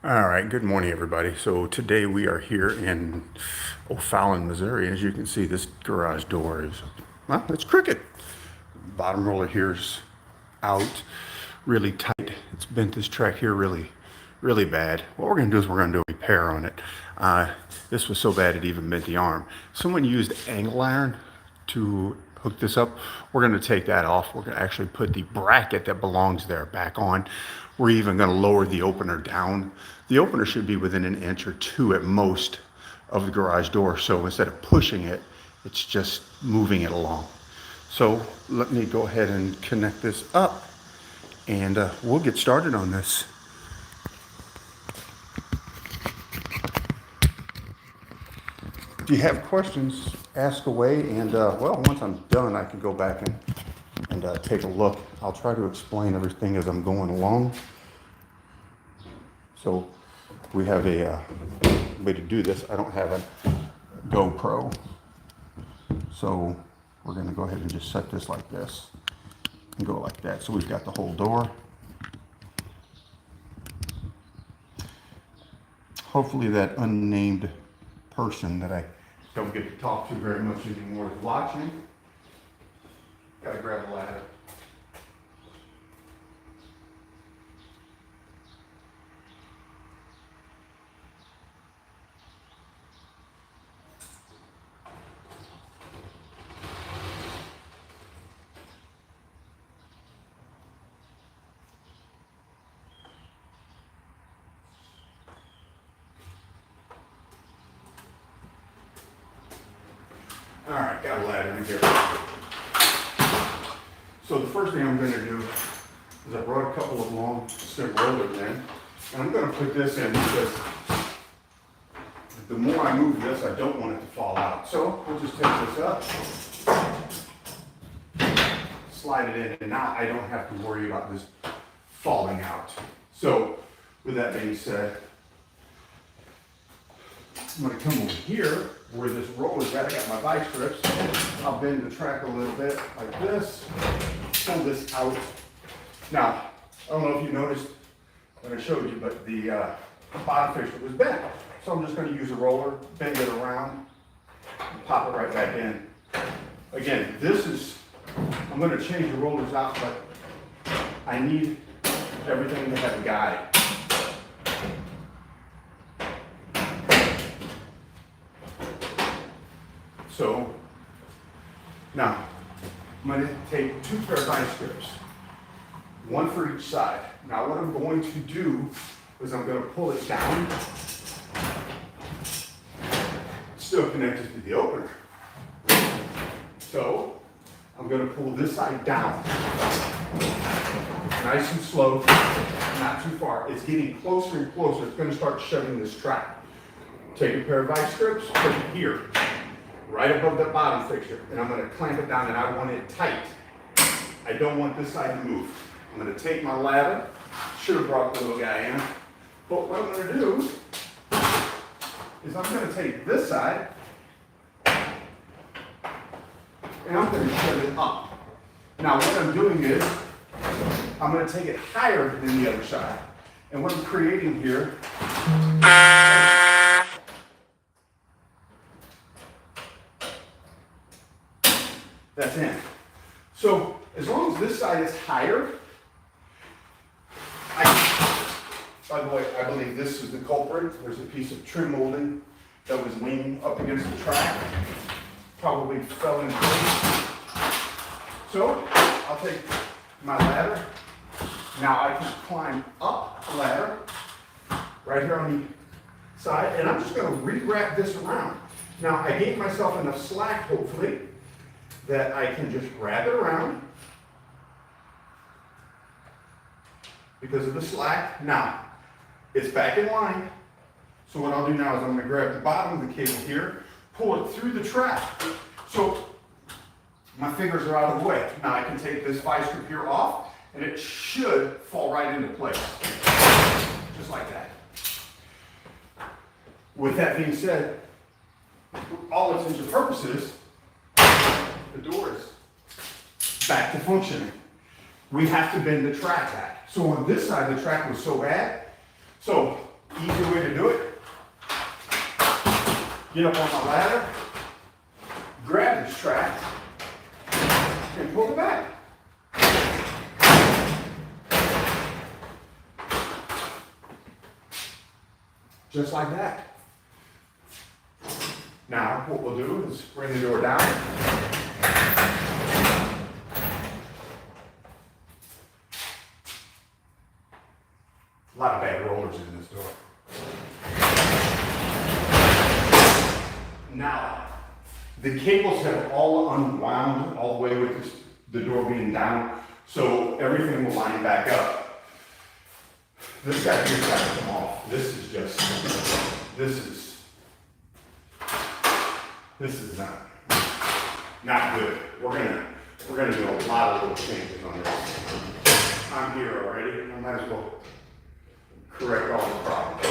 All right, good morning, everybody. So today we are here in O'Fallon, Missouri. As you can see, this garage door is, well, it's crooked. Bottom roller here's out, really tight. It's bent this track here really bad. What we're gonna do is we're gonna do a repair on it. This was so bad it even bent the arm. Someone used angle iron to hook this up. We're gonna take that off. We're gonna actually put the bracket that belongs there back on. We're even gonna lower the opener down. The opener should be within an inch or two at most of the garage door. So instead of pushing it, it's just moving it along. So let me go ahead and connect this up and we'll get started on this. If you have questions, ask away, and well, once I'm done, I can go back and take a look. I'll try to explain everything as I'm going along. So we have a way to do this. I don't have a GoPro, so we're going to go ahead and just set this like this and go like that. So we've got the whole door. Hopefully that unnamed person that I don't get to talk to very much anymore is watching. Gotta grab a ladder. All right, got a ladder in here. So the first thing I'm going to do is I brought a couple of long stem rollers in, and I'm going to put this in because the more I move this, I don't want it to fall out. So we'll just take this up, slide it in, and now I don't have to worry about this falling out. So with that being said, I'm going to come over here where this roller's at. I got my vice grips. I'll bend the track a little bit like this, pull this out. Now, I don't know if you noticed when I showed you, but the bottom fixture was bent. So I'm just going to use a roller, bend it around, and pop it right back in. Again, I'm going to change the rollers out, but I need everything to have a guide. So now I'm going to take 2 pair of vice grips, 1 for each side. Now what I'm going to do is I'm going to pull it down, still connected to the opener. So I'm going to pull this side down, nice and slow, not too far. It's getting closer and closer. It's going to start shutting this track. Take a pair of vice grips, put it here, right above the bottom fixture, and I'm going to clamp it down, and I want it tight. I don't want this side to move. I'm going to take my ladder, should have brought the little guy in, but what I'm going to do is I'm going to take this side, and I'm going to shut it up. Now what I'm doing is, I'm going to take it higher than the other side, and what I'm creating here, that's in. So as long as this side is higher, by the way, I believe this is the culprit. There's a piece of trim molding that was leaning up against the track. Probably fell in place. So I'll take my ladder. Now I can climb up the ladder right here on the side, and I'm just going to re-wrap this around. Now I gave myself enough slack, hopefully, that I can just wrap it around because of the slack. Now, it's back in line. So what I'll do now is I'm going to grab the bottom of the cable here, pull it through the track. So my fingers are out of the way. Now I can take this vice grip here off, and it should fall right into place, just like that. With that being said, all intents and purposes, the door is back to functioning. We have to bend the track back. So on this side, the track was so bad. So Easy way to do it. Get up on my ladder, grab this track, and pull it back. Just like that. Now, what we'll do is bring the door down. A lot of bad rollers in this door. Now, the cables have all unwound all the way with the door being down, so everything will line back up. This guy here's got to come off. This is not good. We're gonna do a lot of little changes on this. I'm here already. I might as well correct all the problems.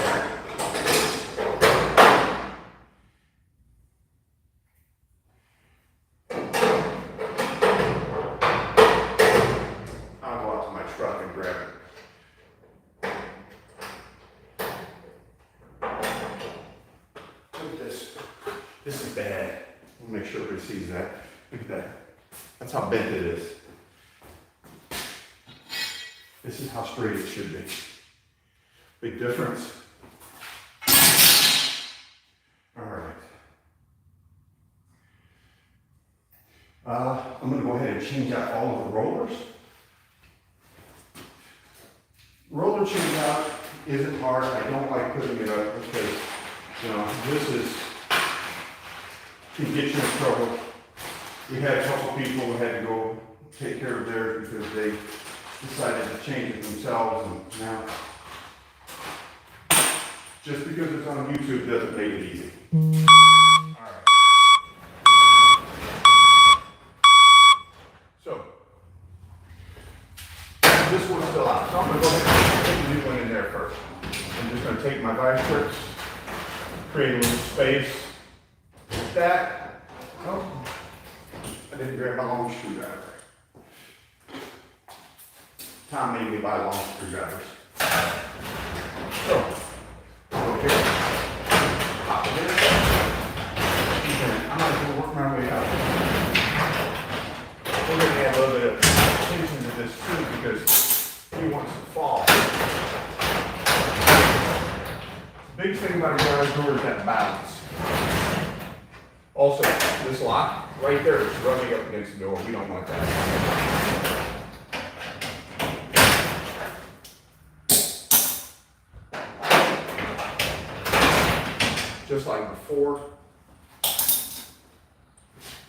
I'll go out to my truck and grab it. Look at this. This is bad. We'll make sure everybody sees that. Look at that. That's how bent it is. This is how straight it should be. Big difference. All right. I'm going to go ahead and change out all of the rollers. Roller change out isn't hard. I don't like putting it up because, this can get you in trouble. We had a couple people who had to go take care of theirs because they decided to change it themselves, and now just because it's on YouTube doesn't make it easy. All right. So this one's still out. So I'm going to go ahead and take the new one in there first. I'm just going to take my vice grips, create a little space. Like that. Oh, I didn't grab my long screwdriver. Tom made me buy long screwdrivers. So, okay. Pop it in. I'm not going to work my way out. We're going to add a little bit of tension to this too because he wants to fall. The big thing about a garage door is that balance. Also, this lock right there is rubbing up against the door. We don't want that. Just like before,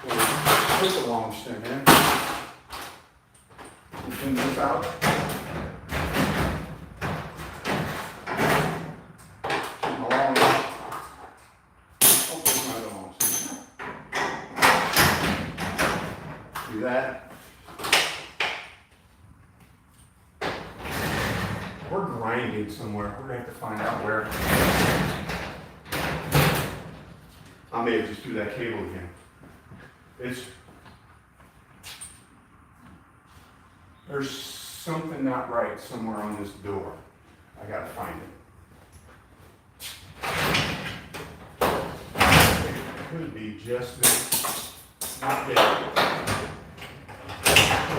we'll put the long stem in, clean this out. Do that. We're grinding somewhere. We're going to have to find out where. I may have just do that cable again. There's something not right somewhere on this door. I got to find it. It could be just this. Not there.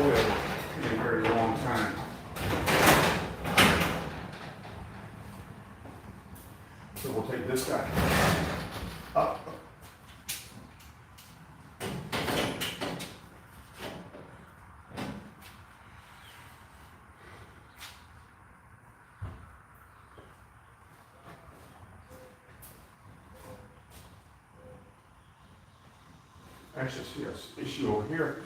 Oil in a very long time. So we'll take this guy up. Actually, see this issue over here.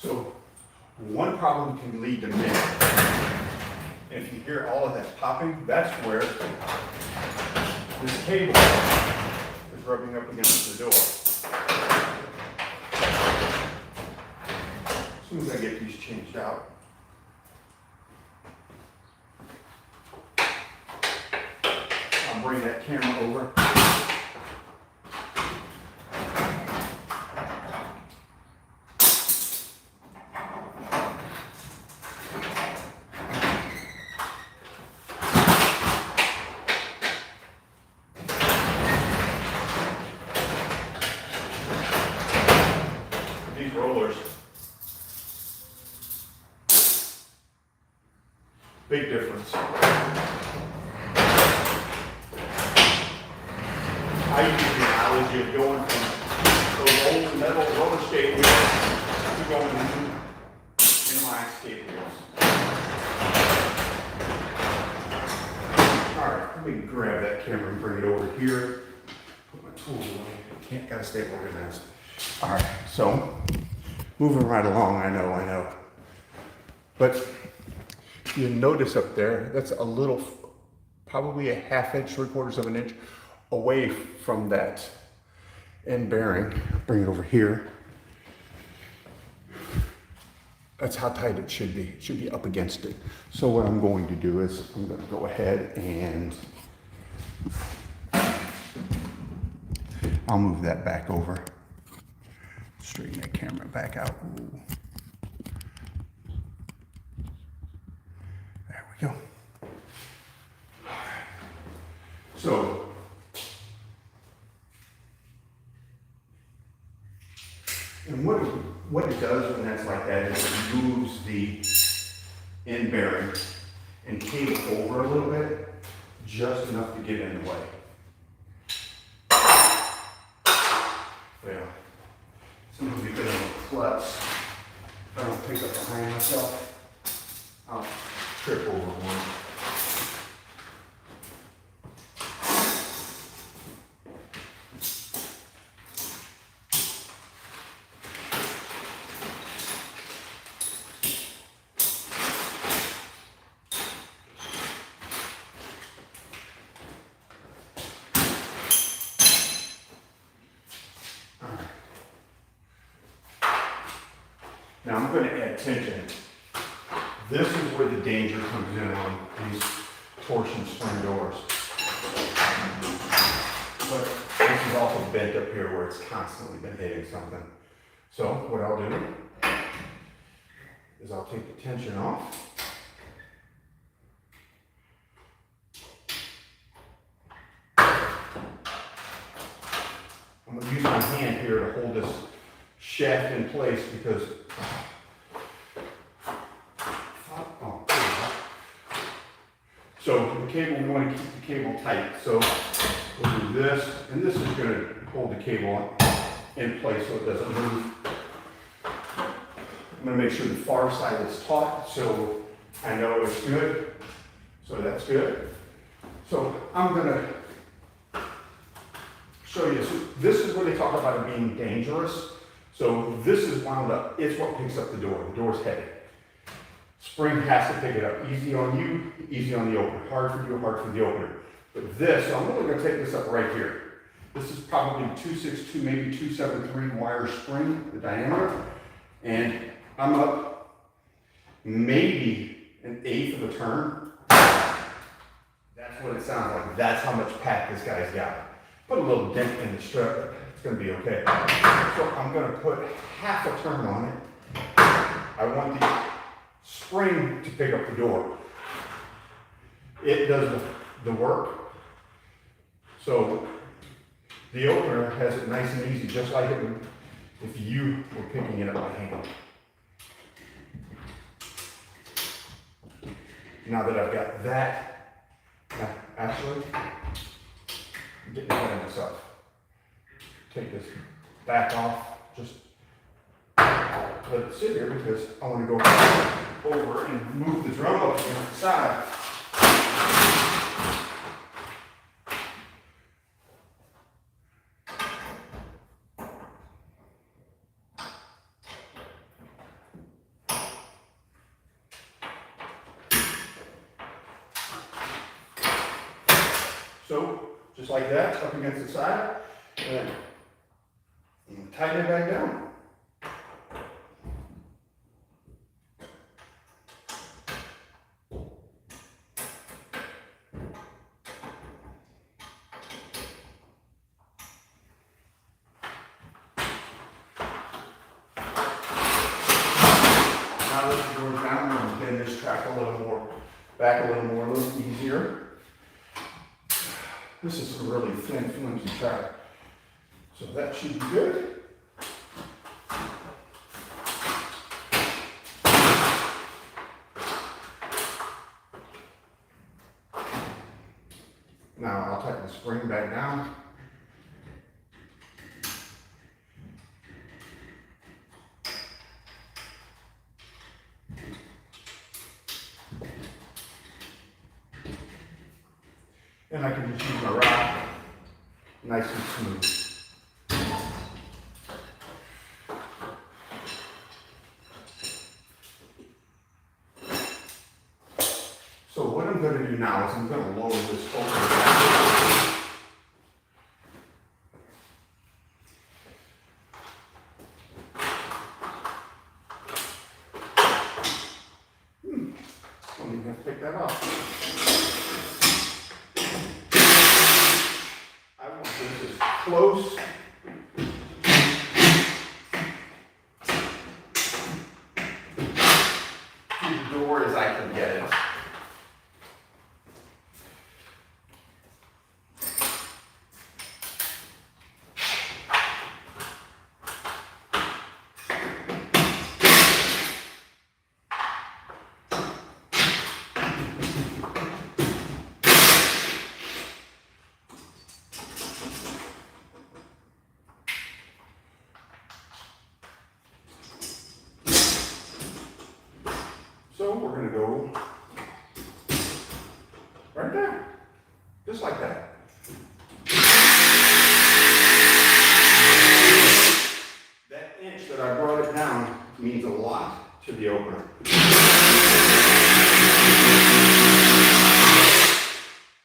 So one problem can lead to many. hear all of that popping, that's where this cable is rubbing up against the door. As soon as I get these changed out, I'll bring that camera over. These rollers, big difference. I use the analogy of going from those old metal roller skate wheels to going into my skate wheels. All right, let me grab that camera and bring it over here. Put my tools away. Gotta stay organized. All right, so moving right along, I know. But you notice up there, that's a little, probably a ½ inch, 3/4 of an inch away from that end bearing. Bring it over here. That's how tight it should be. It should be up against it. So what I'm going to do is I'm going to go ahead and I'll move that back over. Straighten that camera back out. Ooh. There we go. So, and what it does when that's like that is it moves the end bearing and cable over a little bit, just enough to get in the way. Yeah. Sometimes we get on the klutz. If I don't pick up behind myself, I'll trip over one. Now I'm going to add tension. This is where the danger comes in on these torsion spring doors. But this is also bent up here where it's constantly been hitting something. So what I'll do is I'll take the tension off. I'm going to use my hand here to hold this shaft in place because so the cable, we want to keep the cable tight. So we'll do this, and this is going to hold the cable in place so it doesn't move. I'm going to make sure the far side is taut so I know it's good. So that's good. So I'm going to show you. So this is where they talk about it being dangerous. So this is wound up. It's what picks up the door. The door's heavy. Spring has to pick it up. Easy on you, easy on the opener. Hard for you, hard for the opener. But this, so I'm only going to take this up right here. This is probably 262, maybe 273 wire spring, the diameter. And I'm up maybe 1/8 of a turn. That's what it sounds like. That's how much pack this guy's got. Put a little dent in the strip. It's going to be okay. So I'm going to put ½ a turn on it. I want the spring to pick up the door. It does the work. So the opener has it nice and easy, just like it would if you were picking it up by hand. Now that I've got that, actually, I'm getting ahead of myself. Take this back off, just let it sit here because I want to go over and move the drum up against the side. So, just like that, up against the side, and then tighten it back down. Now that the door's down, and bend this track a little more, back a little more, a little easier. This is a really thin, flimsy track, so that should be good. Now I'll tighten the spring back down. And I can just use my rock, nice and smooth. So what I'm going to do now is I'm going to lower this opener back. Don't even have to take that off. Close to the door as I can get it. So we're going to go right there, just like that. That inch that I brought it down means a lot to the opener.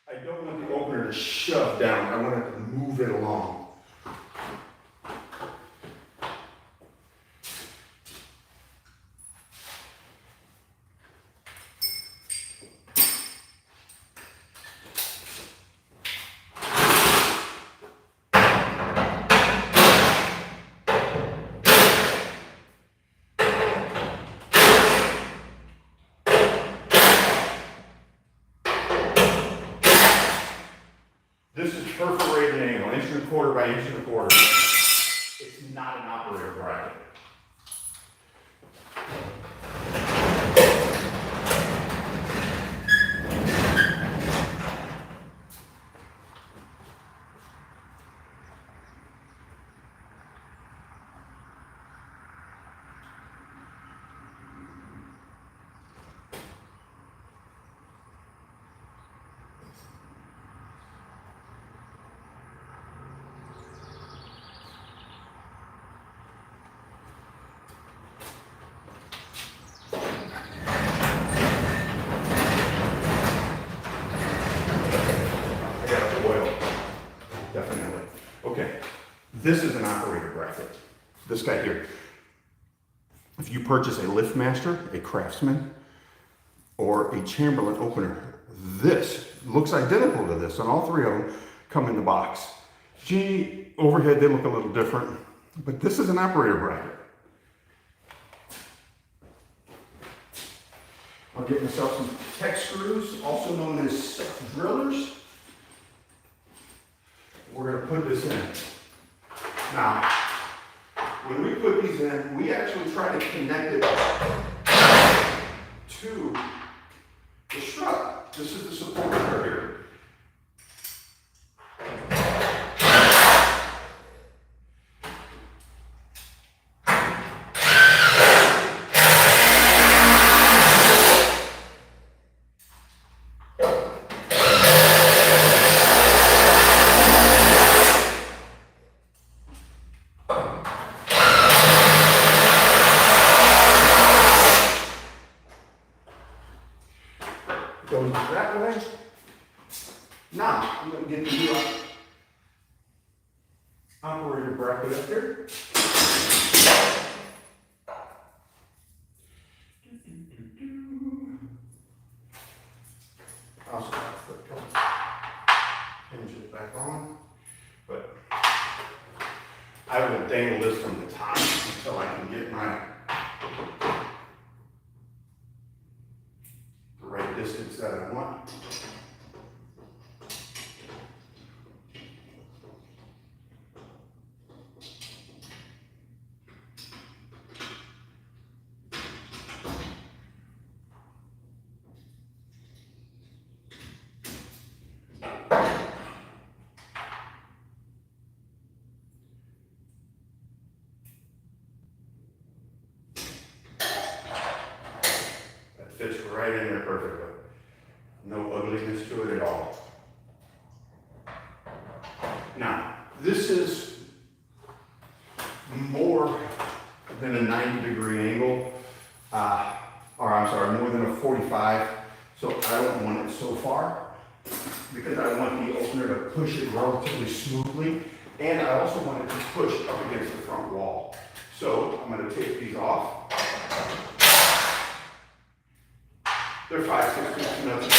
I don't want the opener to shove down. I want it to move it along. This is perforated angle, 1¼ by 1¼ inch. It's not an operator bracket. This is an operator bracket. This guy here. If you purchase a LiftMaster, a Craftsman, or a Chamberlain opener, this looks identical to this, and all three of them come in the box. Gee, overhead, they look a little different, but this is an operator bracket. I'll get myself some tech screws, also known as drillers. We're going to put this in. Now, when we put these in, we actually try to connect it to the strut. This is the support right here. Goes that way. Now, I'm going to get the new operator bracket up there. Also, hinge it back on, but I will dangle this from the top until I can get the right distance that I want. Fits right in there perfectly. No ugliness to it at all. Now, this is more than a 90-degree angle, or I'm sorry, more than a 45, so I don't want it so far because I want the opener to push it relatively smoothly, and I also want it to push up against the front wall. So I'm going to take these off. They're 5/16 nothing.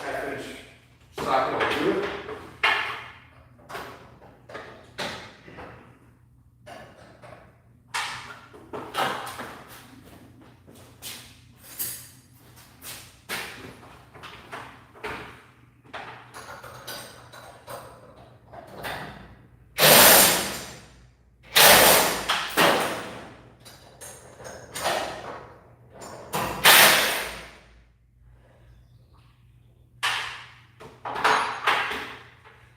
Half-inch socket will do it.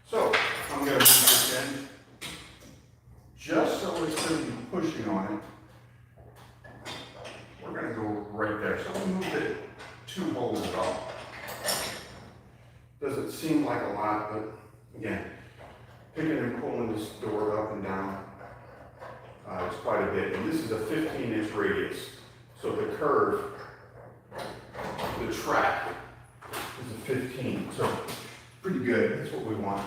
So I'm going to move this in just so it's going to be pushing on it. We're going to go right there. So we moved it 2 holes at all. Doesn't seem like a lot, but again, picking and pulling this door up and down, it's quite a bit. And this is a 15-inch radius. So the curve, the track is a 15. So pretty good. That's what we want.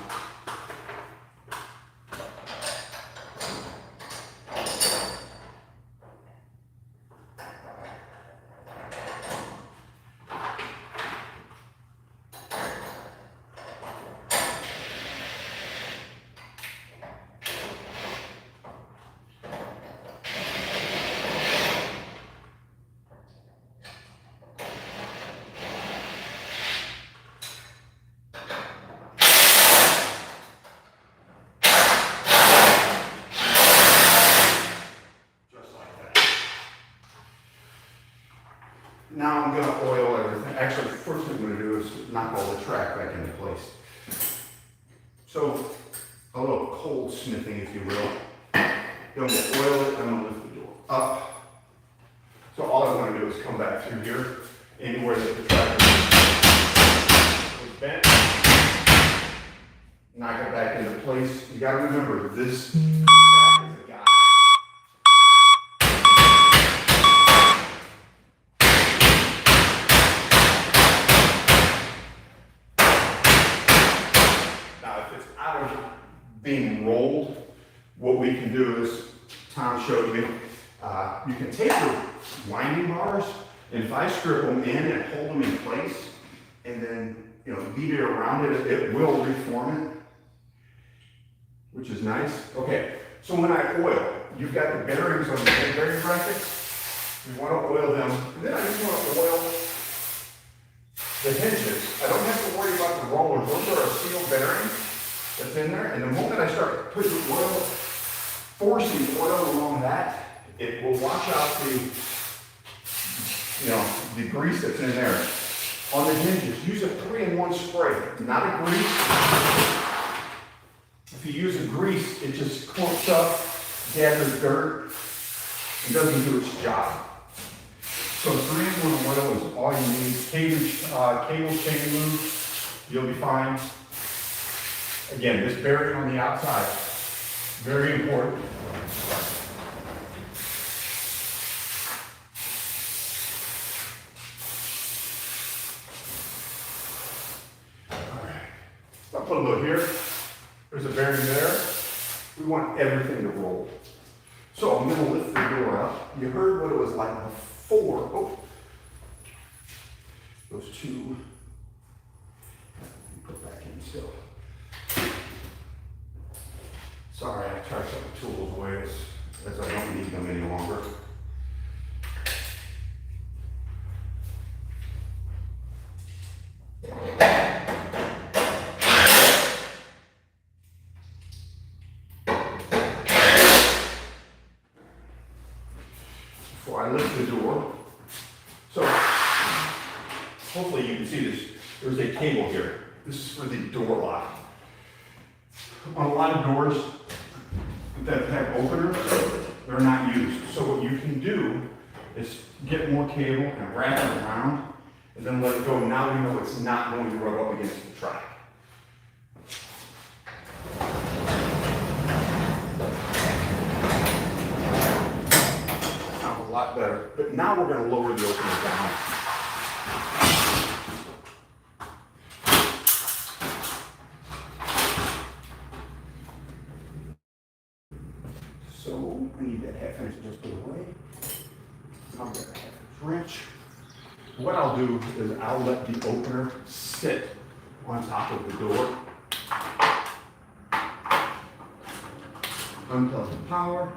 Now I'm going to oil everything. Actually, the first thing I'm going to do is knock all the track back into place. So, a little cold smithing, if you will. Then I'm going to oil it, I'm going to lift the door up. So all I want to do is come back through here, anywhere that the track is bent. Knock it back into place. You got to remember, this track is a guide. Being rolled, what we can do is, Tom showed me, you can take your winding bars, and if I strip them in and hold them in place, and then beat it around it, it will reform it, which is nice. Okay, so when I oil, you've got the bearings on the head bearing bracket. We want to oil them, and then I just want to oil the hinges. I don't have to worry about the rollers. Those are a sealed bearing that's in there, and the moment I start putting oil, forcing oil along that, it will wash out the grease that's in there. On the hinges, use a 3-in-1 spray, not a grease. If you use a grease, it just clumps up, gathers dirt, and doesn't do its job. So 3-in-1 oil is all you need. Cable chain lube, you'll be fine. Again, this bearing on the outside, very important. All right. put a little here. There's a bearing there. We want everything to roll. So I'm going to lift the door up. You heard what it was like before. Oh, those two. Put back in still. Sorry, I tried to put the tools away as I don't need them any longer. Before I lift the door, so hopefully you can see this. There's a cable here. This is for the door lock. On a lot of doors that have openers, they're not used. So what you can do is get more cable and wrap it around and then let it go. Now you know it's not going to rub up against the track. Sounds a lot better. But now we're going to lower the opener down. So I need that half-inch just put away. I'll get a half-inch wrench. What I'll do is I'll let the opener sit on top of the door. Unplug the power.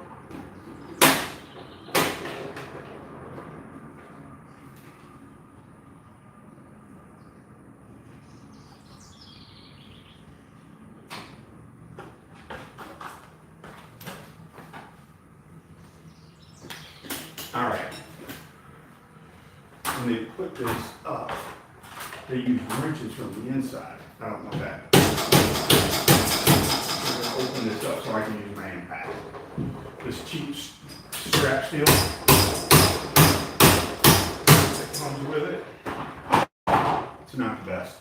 All right. When they put this up, they use wrenches from the inside. I don't know that. I'm going to open this up so I can use my impact. This cheap strap steel that comes with it, it's not the best.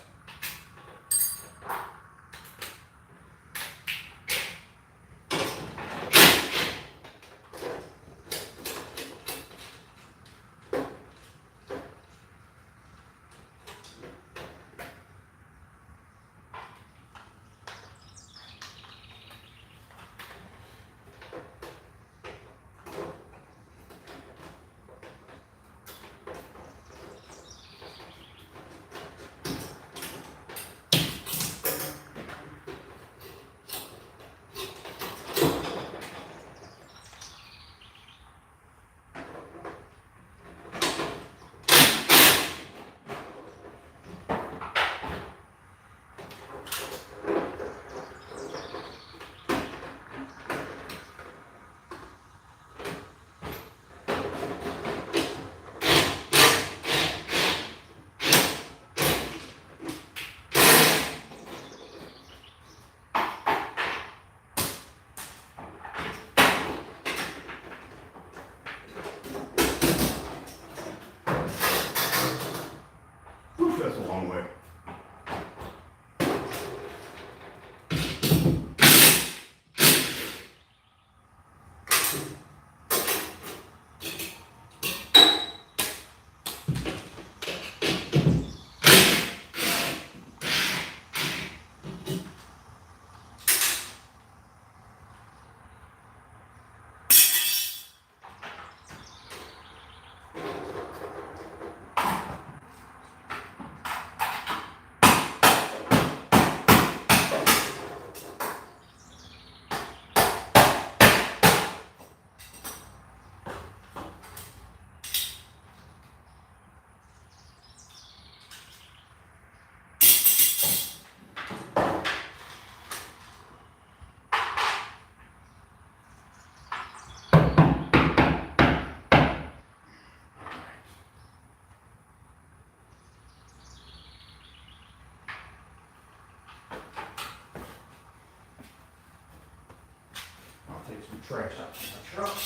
That's a long way. Take some trash out of my truck.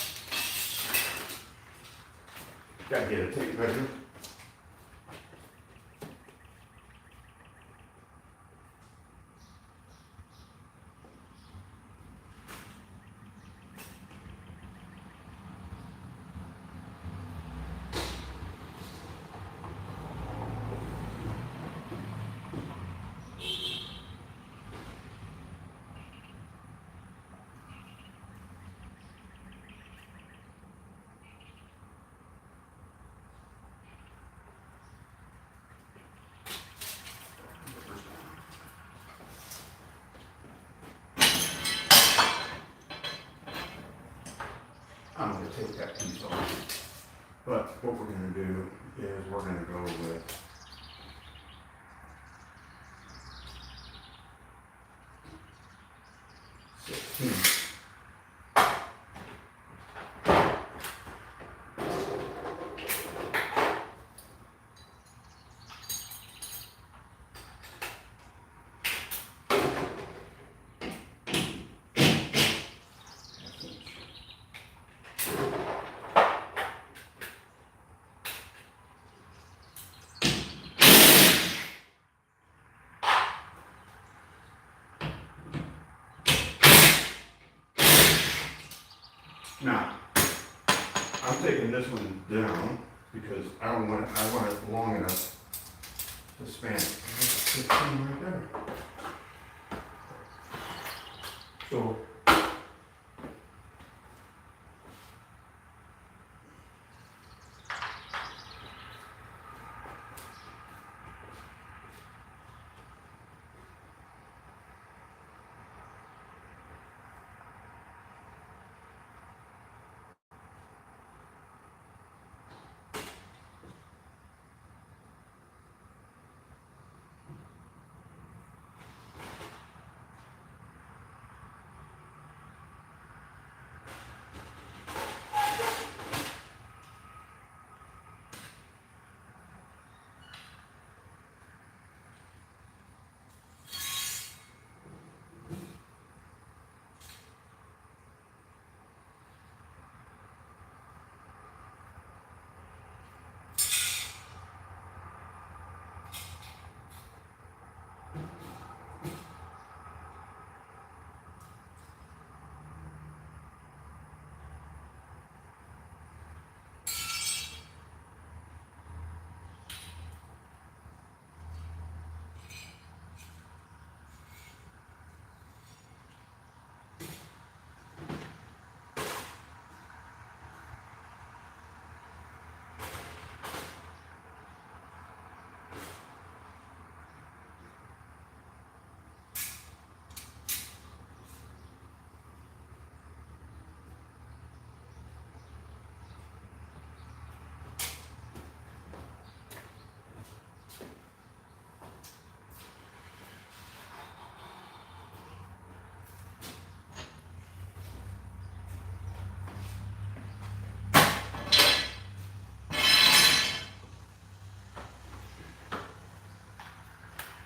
Gotta get a tape measure. with. Now, I'm taking this one down because I want it long enough to span it. There's a 15 right there.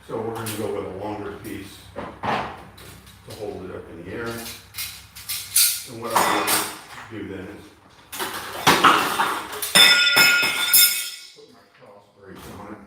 So we're going to go with a longer piece to hold it up in the air. And what I'm going to do then is put my cross brakes on it.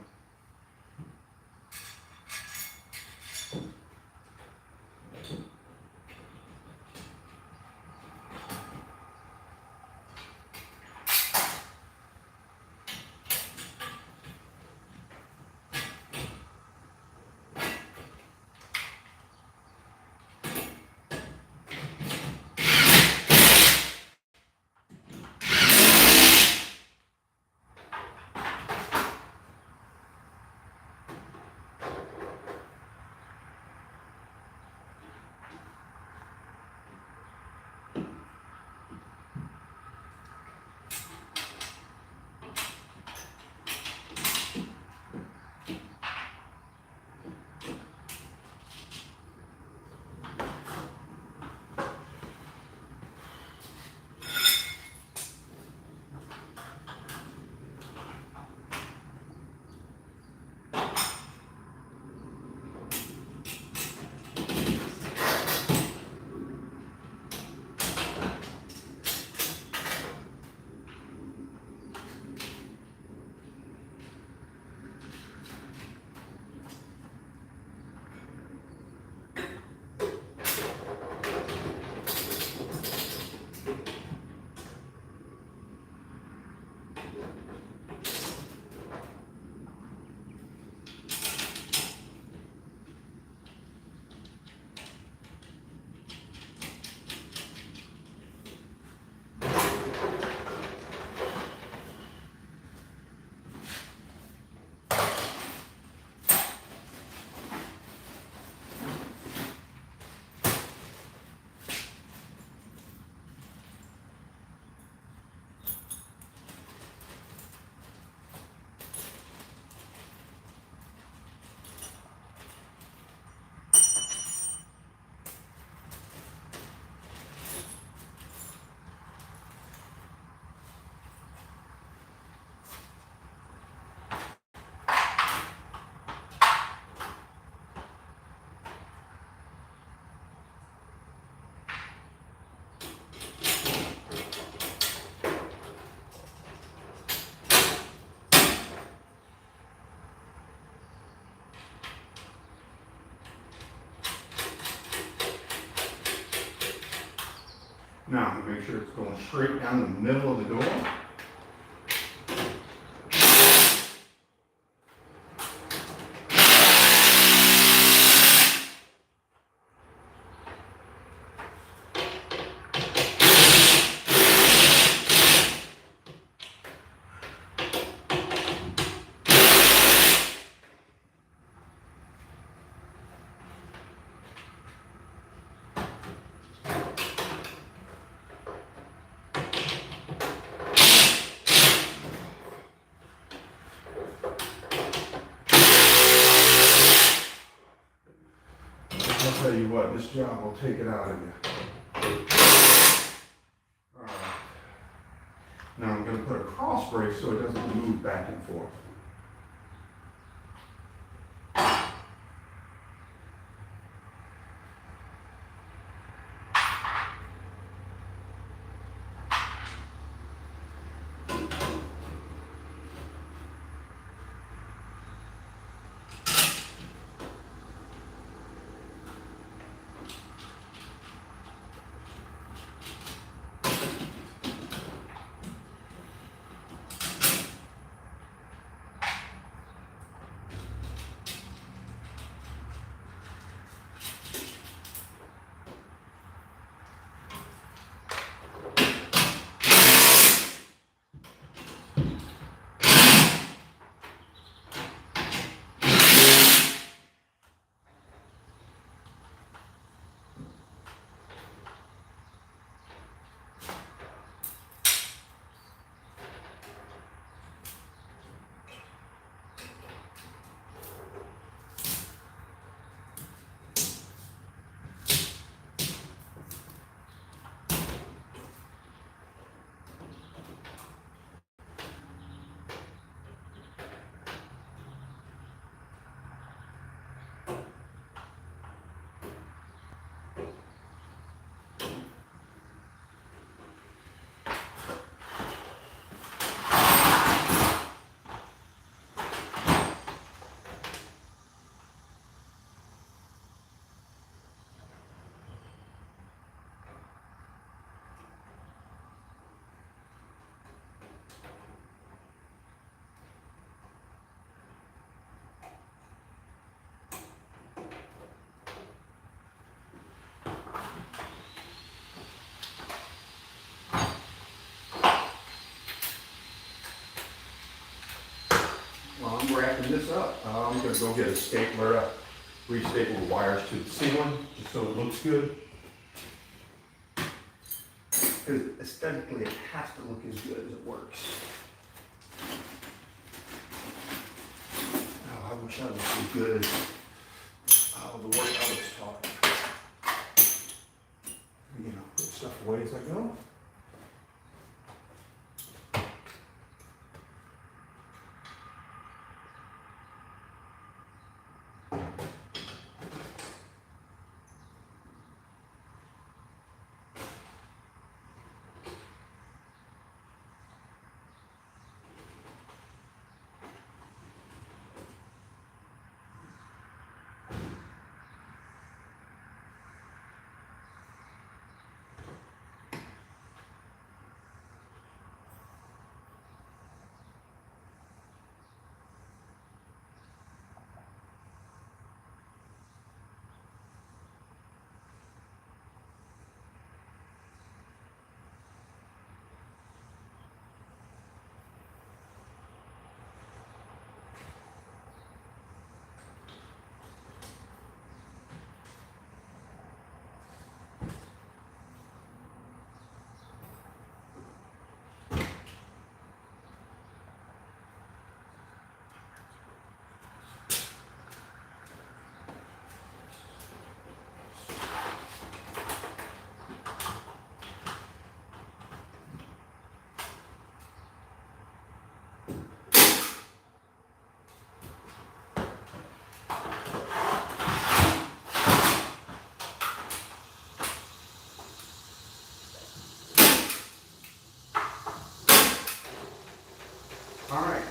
Now I'm gonna make sure it's going straight down the middle of the door. I'll tell you what, this job will take it out of you. All right. Now I'm going to put a cross brace so it doesn't move back and forth. While I'm wrapping this up, I'm going to go get a stapler to re-staple the wires to the ceiling, just so it looks good. Because aesthetically, it has to look as good as it works. Oh, I wish I was as good as the work I was taught. You know, put stuff away as I go. All right,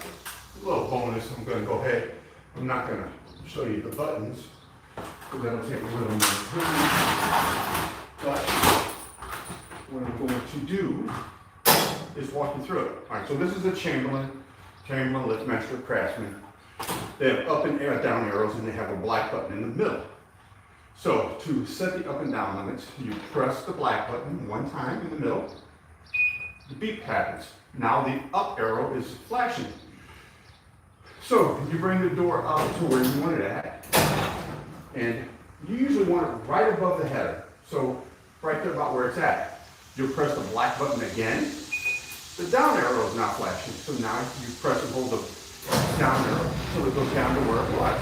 a little bonus, I'm gonna go ahead. I'm not gonna show you the buttons, because that'll take a little more time. But what I'm going to do is walk you through it. All right, so this is a Chamberlain Liftmaster Craftsman. They have up and down arrows, and they have a black button in the middle. So to set the up and down limits, you press the black button one time in the middle. The beep happens. Now the up arrow is flashing. So you bring the door up to where you want it at, and you usually want it right above the header. So right there about where it's at. You'll press the black button again. The down arrow is now flashing. So now you press and hold the down arrow so it goes down to where it was.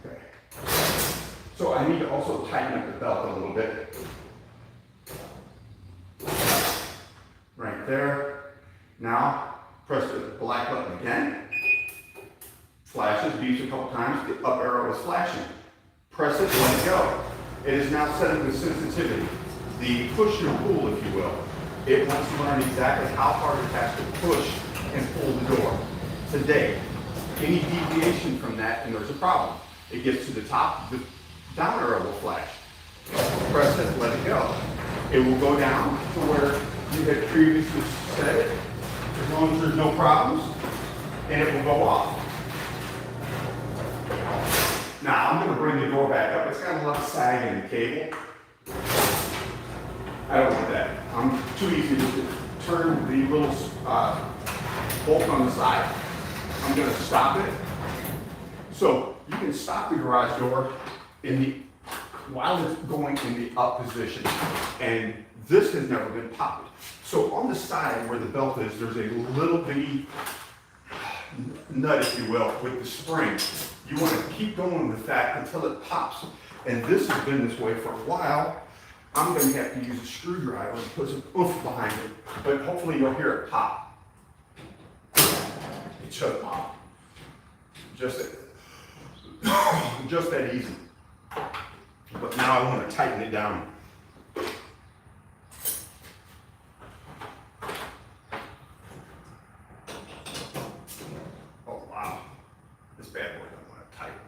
Okay. So I need to also tighten up the belt a little bit. Right there. Now press the black button again. Flashes, beeps a couple times. The up arrow is flashing. Press it, let it go. It is now setting the sensitivity, the push and pull, if you will. It wants to learn exactly how hard it has to push and pull the door. Today, any deviation from that, and there's a problem. It gets to the top, the down arrow will flash. Press it, let it go. It will go down to where you had previously set it, as long as there's no problems, and it will go off. Now, I'm going to bring the door back up. It's got a lot of sag in the cable. I don't want that. I'm too easy to turn the little bolt on the side. I'm going to stop it. So you can stop the garage door while it's going in the up position. And this has never been popped. So on the side where the belt is, there's a little bitty nut, if you will, with the spring. You want to keep going with that until it pops. And this has been this way for a while. I'm going to have to use a screwdriver and put some oomph behind it. But hopefully you'll hear it pop. It should pop. Just that easy. But now I want to tighten it down. Oh wow, this bad boy doesn't want to tighten.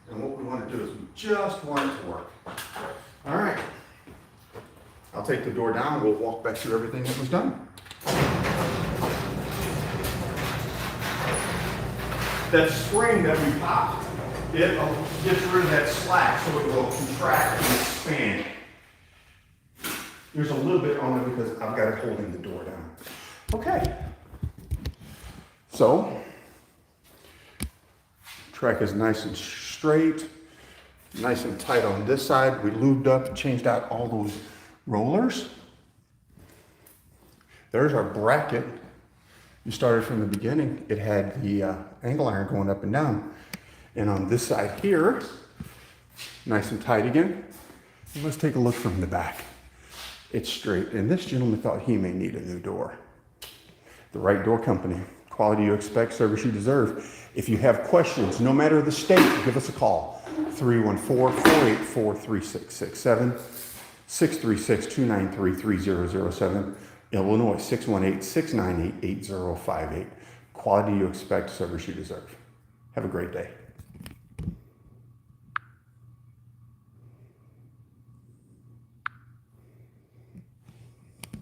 And what we want to do is we just want it to work. All right. I'll take the door down and we'll walk back through everything that was done. That spring that we popped, it gets rid of that slack so it will contract and expand. There's a little bit on it because I've got it holding the door down. Okay. So, track is nice and straight, nice and tight on this side. We lubed up, changed out all those rollers. There's our bracket. You started from the beginning. It had the angle iron going up and down. And on this side here, nice and tight again. And let's take a look from the back. It's straight. And this gentleman thought he may need a new door. The right door company. Quality you expect, service you deserve. If you have questions, no matter the state, give us a call. 314-484-3667, 636-293-3007, Illinois, 618-698-8058. Quality you expect, service you deserve. Have a great day.